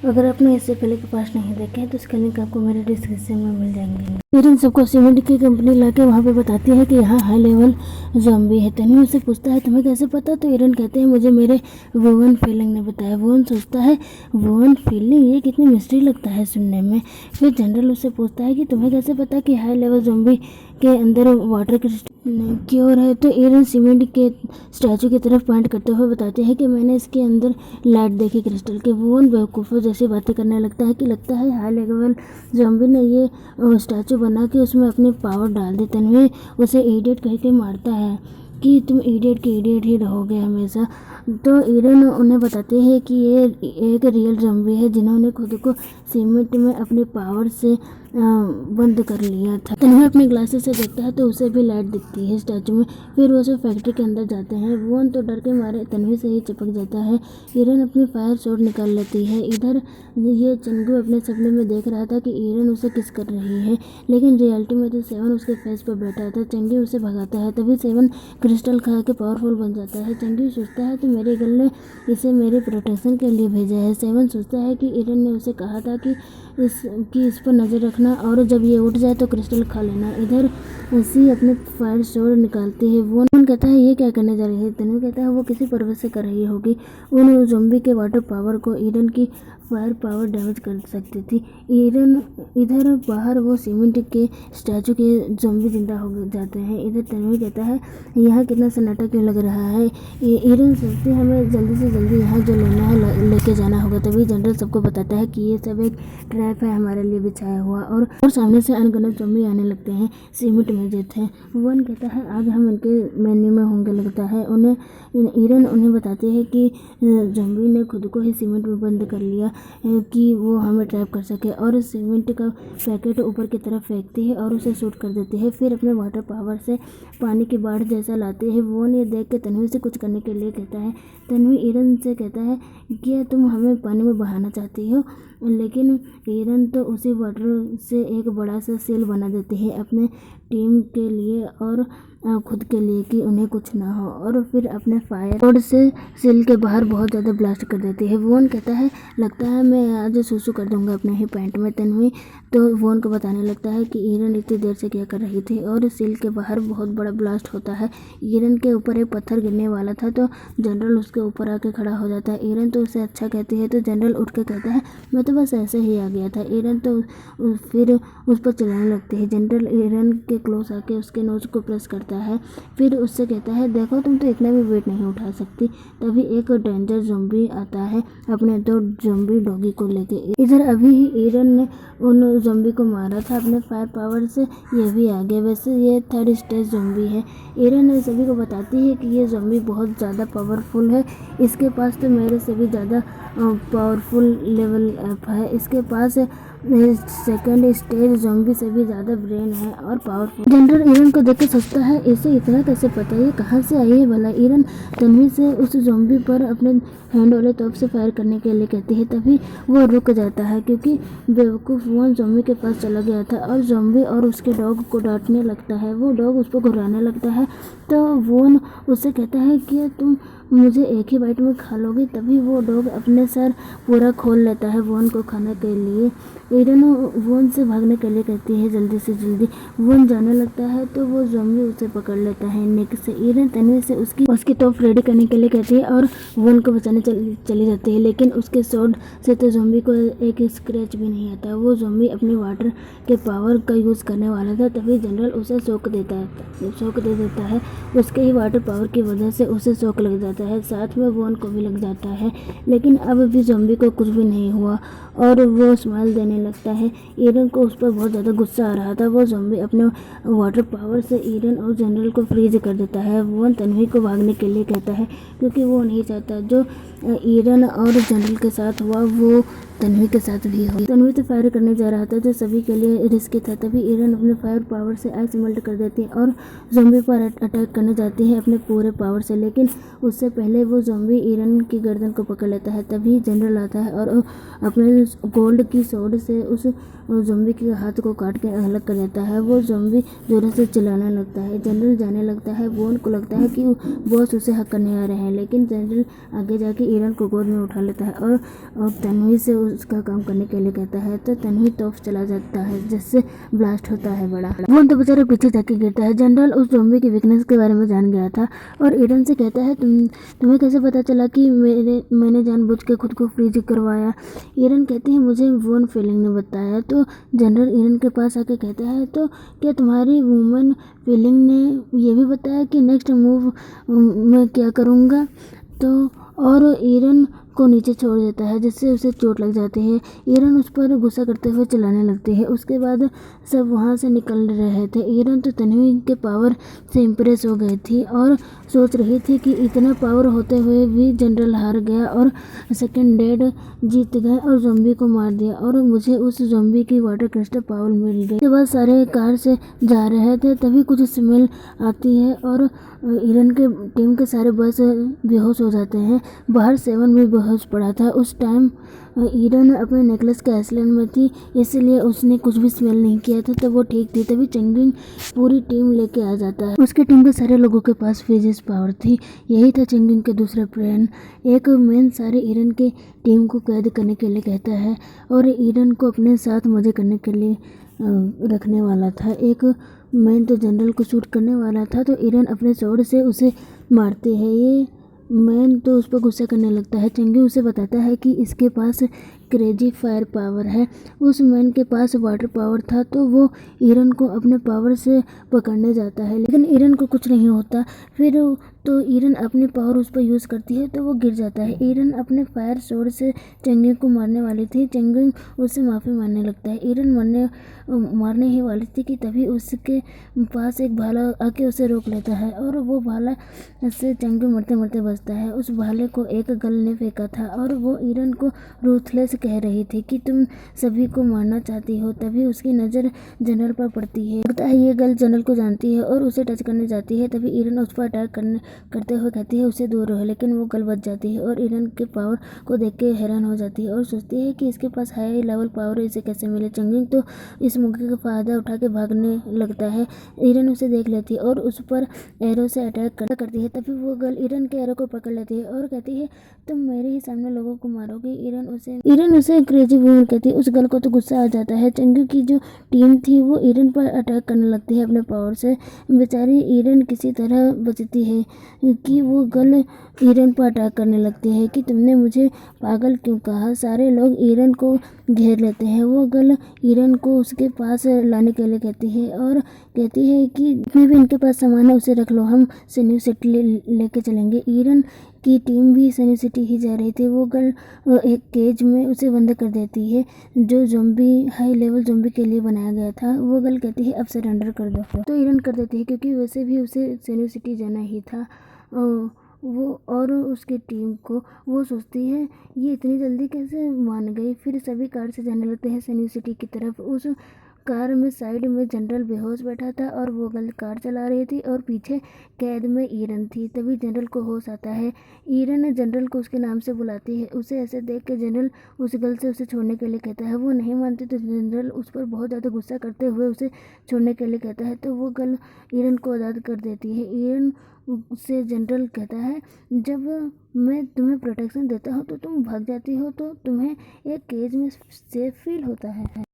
अगर आपने इससे पहले के पास नहीं देखे हैं तो इसका लिंक आपको मेरे डिस्क्रिप्शन में मिल जाएंगे। फिर इन सबको सीमेंट की कंपनी लाके वहाँ पे बताती है कि यहाँ हाई लेवल ज़ॉम्बी है। तन्वी उससे पूछता है तुम्हें कैसे पता, तो ईरन कहते हैं मुझे मेरे वोवन फीलिंग ने बताया। वोवन सोचता है वोवन फीलिंग, ये कितनी मिस्ट्री लगता है सुनने में। फिर जनरल उससे पूछता है कि तुम्हें कैसे पता कि हाई लेवल ज़ॉम्बी के अंदर वाटर क्रिस्टल क्योर है, तो ईरन सीमेंट के स्टैचू की तरफ पॉइंट करते हुए बताते हैं कि मैंने इसके अंदर लाइट देखी क्रिस्टल के। वोवन बेवकूफ़ों जैसी बातें करने लगता है कि लगता है हाई लेवल ज़ॉम्बी ने ये स्टैचू बना के उसमें अपनी पावर डाल दी। तन्वी उसे इडियट कह के मारता है कि तुम इडियट के इडियट ही रहोगे हमेशा। तो ईरन उन्हें बताती है कि ये एक रियल ज़ॉम्बी है जिन्होंने खुद को सीमेंट में अपनी पावर से बंद कर लिया था। तन्वी अपने ग्लासेस से देखता है तो उसे भी लाइट दिखती है स्टैचू में। फिर वो सब फैक्ट्री के अंदर जाते हैं। वोन तो डर के मारे तन्वी से ही चिपक जाता है। ईरन अपनी फायर शॉट निकाल लेती है। इधर ये चंगू अपने सपने में देख रहा था कि ईरन उसे किस कर रही है, लेकिन रियलिटी में तो सेवन उसके फेस पर बैठा था। चंगी उसे भगाता है, तभी सेवन क्रिस्टल खा के पावरफुल बन जाता है। चंगी सोचता है तो मेरे गर्ल ने इसे मेरे प्रोटेक्शन के लिए भेजा है। सेवन सोचता है कि ईरन ने उसे कहा था कि इस पर नज़र रखना और जब ये उठ जाए तो क्रिस्टल खा लेना। इधर सी अपने फायर शॉट निकालती है। वो कहता है ये क्या करने जा रही है। तन्वी कहता है वो किसी पर्पज से कर रही होगी। उन ज़ॉम्बी के वाटर पावर को ईरन की फायर पावर डैमेज कर सकती थी। ईरन इधर बाहर वो सीमेंट के स्टैचू के ज़ॉम्बी जिंदा हो जाते हैं। इधर तन्वी कहता है यहाँ कितना सन्नाटा क्यों लग रहा है। ईरन सोचती है हमें जल्दी से जल्दी यहाँ जो लेना है लेके जाना होगा। तभी जनरल सबको बताता है कि ये सब एक ट्रैप है हमारे लिए बिछाया हुआ, और सामने से अनगिनत ज़ॉम्बी आने लगते हैं सीमेंट में जो थे। वन कहता है आज हम इनके मेन्यू में होंगे लगता है। ईरन उन्हें बताती है कि ज़ॉम्बी ने खुद को ही सीमेंट में बंद कर लिया कि वो हमें ट्रैप कर सके, और सीमेंट का पैकेट ऊपर की तरफ फेंकती है और उसे शूट कर देती है। फिर अपने वाटर पावर से पानी की बाढ़ जैसा लाती है। वो ये देख के तन्वी से कुछ करने के लिए कहता है। तन्वी ईरन से कहता है कि तुम हमें पानी में बहाना चाहती हो, लेकिन ईरन तो उसी वाटर से एक बड़ा सा सेल बना देती है अपने टीम के लिए और खुद के लिए कि उन्हें कुछ ना हो, और फिर अपने फायर रोड से सेल के बाहर बहुत ज़्यादा ब्लास्ट कर देती है। वोन कहता है लगता है मैं आज सूसू कर दूंगा अपने ही पैंट में। तन्वी तो वोन को बताने लगता है कि ईरन इतनी देर से क्या कर रही थी, और सेल के बाहर बहुत बड़ा ब्लास्ट होता है। ईरन के ऊपर एक पत्थर गिरने वाला था तो जनरल उसके ऊपर आके खड़ा हो जाता है। ईरन तो उसे अच्छा कहती है तो जनरल उठ के कहता है मैं तो बस ऐसे ही आ गया था। ईरन तो फिर उस पर चिल्लाने लगती है। जनरल ईरन के क्लोज आके उसके नोज को प्रेस करता है। फिर उससे कहता है देखो तुम तो इतना भी वेट नहीं उठा सकती। तभी एक डेंजर ज़ॉम्बी आता है अपने दो ज़ॉम्बी डॉगी को लेके। इधर अभी ही ईरन ने उन ज़ॉम्बी को मारा था अपने फायर पावर से, ये भी आ गया। वैसे ये थर्ड स्टेज ज़ॉम्बी है। ईरन ने सभी को बताती है कि ये ज़ॉम्बी बहुत ज़्यादा पावरफुल है, इसके पास तो मेरे से भी ज़्यादा पावरफुल लेवल अप है। इसके पास सेकंड स्टेज ज़ॉम्बी से भी ज़्यादा ब्रेन है और पावरफुल। जनरल ईरन को देख के सोचता है इसे इतना कैसे पता, ये कहाँ से आई है भला। ईरन तन्वी से उस ज़ॉम्बी पर अपने हैंड वाले तोप से फायर करने के लिए कहती है। तभी वो रुक जाता है क्योंकि बेवकूफ़ वोन ज़ॉम्बी के पास चला गया था और ज़ॉम्बी और उसके डॉग को डांटने लगता है। वो डॉग उस पर घुराने लगता है तो वोन उससे कहता है कि तुम मुझे एक ही बाइट में खा लोगे। तभी वो डॉग अपने सर पूरा खोल लेता है वोन को खाने के लिए। ईरन वोन से भागने के लिए कहती है जल्दी से जल्दी। वोन जाने लगता है तो वो ज़ॉम्बी उसे पकड़ लेता है नेक से। ईरन तन्वी से उसकी टॉप रेडी करने के लिए कहती है और वोन को बचाने चली जाती है, लेकिन उसके शॉट से तो ज़ॉम्बी को एक स्क्रैच भी नहीं आता। वो ज़ॉम्बी अपनी वाटर के पावर का यूज़ करने वाला था। तभी जनरल उसे शॉक दे देता है। उसके ही वाटर पावर की वजह से उसे शॉक लग जाता है, साथ में वोन को भी लग जाता है। लेकिन अब भी ज़ॉम्बी को कुछ भी नहीं हुआ और वो स्माइल देने लगता है। ईरन को उस पर बहुत ज़्यादा गुस्सा आ रहा था। वो ज़ॉम्बी अपने वाटर पावर से ईरन और जनरल को फ्रीज कर देता है। वो तन्वी को भागने के लिए कहता है क्योंकि वो नहीं चाहता जो ईरन और जनरल के साथ हुआ वो तन्वी के साथ भी हो। तन्वी तो फायर करने जा रहा था जो सभी के लिए रिस्की था। तभी ईरन अपने फायर पावर से आइस मेल्ट कर देती है और ज़ॉम्बी पर अटैक करने जाती है अपने पूरे पावर से, लेकिन उससे पहले वो ज़ॉम्बी ईरन की गर्दन को पकड़ लेता है। तभी जनरल आता है और अपने गोल्ड की स्वॉर्ड से उस ज़ॉम्बी के हाथ को काट के अलग कर देता है। वो ज़ॉम्बी जोरों से चिल्लाने लगता है। जनरल जाने लगता है। वॉन को लगता है कि बॉस उसे हक करने आ रहे हैं, लेकिन जनरल आगे जाके ईरन को गोद में उठा लेता है और तन्वी से उसका काम करने के लिए कहता है। तो तन्वी तोफ चला जाता है, जिससे ब्लास्ट होता है बड़ा। वॉन तो बेचारा पीछे जाके गिरता है। जनरल उस ज़ॉम्बी की वीकनेस के बारे में जान गया था और ईरन से कहता है, तुम्हें कैसे पता चला कि मैंने जानबूझ के खुद को फ्रीज करवाया? ईरन कहती है, मुझे वॉन फीलिंग ने बताया। तो जनरल ईरन के पास आके कहता है, तो क्या तुम्हारी वुमन फीलिंग ने ये भी बताया कि नेक्स्ट मूव मैं क्या करूँगा? तो और ईरन को नीचे छोड़ देता है, जिससे उसे चोट लग जाती है। ईरन उस पर गुस्सा करते हुए चिल्लाने लगती है। उसके बाद सब वहाँ से निकल रहे थे। ईरन तो तन्वी के पावर से इम्प्रेस हो गई थी और सोच रही थी कि इतना पावर होते हुए भी जनरल हार गया और सेकंड डेड जीत गए और ज़ॉम्बी को मार दिया और मुझे उस ज़ॉम्बी की वाटर क्रिस्टल पावर मिल गई। उसके बाद सारे कार से जा रहे थे, तभी कुछ स्मेल आती है और ईरन के टीम के सारे बस बेहोश हो जाते हैं। बाहर 7 भी बेहोश पड़ा था। उस टाइम ईरन अपने नेकलेस के आइसलैंड में थी, इसलिए उसने कुछ भी स्मेल नहीं किया था, तो वो ठीक थी। तभी चंगिंग पूरी टीम लेके आ जाता है। उसके टीम के सारे लोगों के पास फिजिक्स पावर थी। यही था चंगिंग के दूसरा प्लान। एक मैन सारे ईरन के टीम को कैद करने के लिए कहता है और ईरन को अपने साथ मजे करने के लिए रखने वाला था। एक मैन तो जनरल को शूट करने वाला था, तो ईरन अपने स्वॉर्ड से उसे मारते हैं। ये मैन तो उस पर गुस्सा करने लगता है। चंगी उसे बताता है कि इसके पास क्रेजी फायर पावर है। उस मैन के पास वाटर पावर था, तो वो ईरन को अपने पावर से पकड़ने जाता है, लेकिन ईरन को कुछ नहीं होता। फिर तो ईरन अपने पावर उस पर यूज़ करती है, तो वो गिर जाता है। ईरन अपने फायर स्वॉर्ड से चंगी को मारने वाली थी। चंगी उससे माफ़ी मांगने लगता है। ईरन मारने ही वाली थी कि तभी उसके पास एक भाला आके उसे रोक लेता है और वो भाला से चंगी मरते मरते बचता है। उस भाले को एक गर्ल ने फेंका था और वो ईरन को रूथलेस कह रही थी कि तुम सभी को मारना चाहती हो। तभी उसकी नज़र जनरल पर पड़ती है। लगता है ये गर्ल जनरल को जानती है और उसे टच करने जाती है। तभी ईरन उस पर अटैक करते हुए कहती है उसे दूर रहो, लेकिन वो गर्ल बच जाती है और ईरन के पावर को देख के हैरान हो जाती है और सोचती है कि इसके पास हाई लेवल पावर इसे कैसे मिले। चंगिंग तो इस मौके का फायदा उठा के भागने लगता है। ईरन उसे देख लेती है और उस पर एरो से अटैक करती है। तभी वो गर्ल ईरन के एरो को पकड़ लेती है और कहती है, तुम मेरे ही सामने लोगों को मारोगे। ईरन उसे क्रेजी वूमन कहती है। उस गर्ल को तो गुस्सा आ जाता है। चंगी की जो टीम थी वो ईरन पर अटैक करने लगती है अपने पावर से। बेचारी ईरन किसी तरह बचती है कि वो गर्ल ईरन पर अटैक करने लगती है कि तुमने मुझे पागल क्यों कहा। सारे लोग ईरन को घेर लेते हैं। वो गर्ल ईरन को उसके पास लाने के लिए कहती है और कहती है कि जितने भी इनके पास सामान है उसे रख लो, हम सन्यू सिटी लेके चलेंगे। ईरन की टीम भी सन्यू सिटी ही जा रही थी। वो गर्ल एक केज में उसे बंद कर देती है, जो ज़ॉम्बी हाई लेवल ज़ॉम्बी के लिए बनाया गया था। वो गर्ल कहती है अब सरेंडर कर दो, तो ईरन कर देती है, क्योंकि वैसे भी उसे सन्यू सिटी जाना ही था। वो और उसकी टीम को वो सोचती है ये इतनी जल्दी कैसे मान गई। फिर सभी कार से जाने लगते हैं सन्यू सिटी की तरफ। उस कार में साइड में जनरल बेहोश बैठा था और वो गर्ल कार चला रही थी और पीछे कैद में ईरन थी। तभी जनरल को होश आता है। ईरन जनरल को उसके नाम से बुलाती है। उसे ऐसे देख के जनरल उस गर्ल से उसे छोड़ने के लिए कहता है। वो नहीं मानती तो जनरल उस पर बहुत ज़्यादा गुस्सा करते हुए उसे छोड़ने के लिए कहता है, तो वो गर्ल ईरन को आज़ाद कर देती है। ईरन से जनरल कहता है, जब मैं तुम्हें प्रोटेक्शन देता हूँ तो तुम भाग जाती हो, तो तुम्हें एक केज में सेफ फील होता है।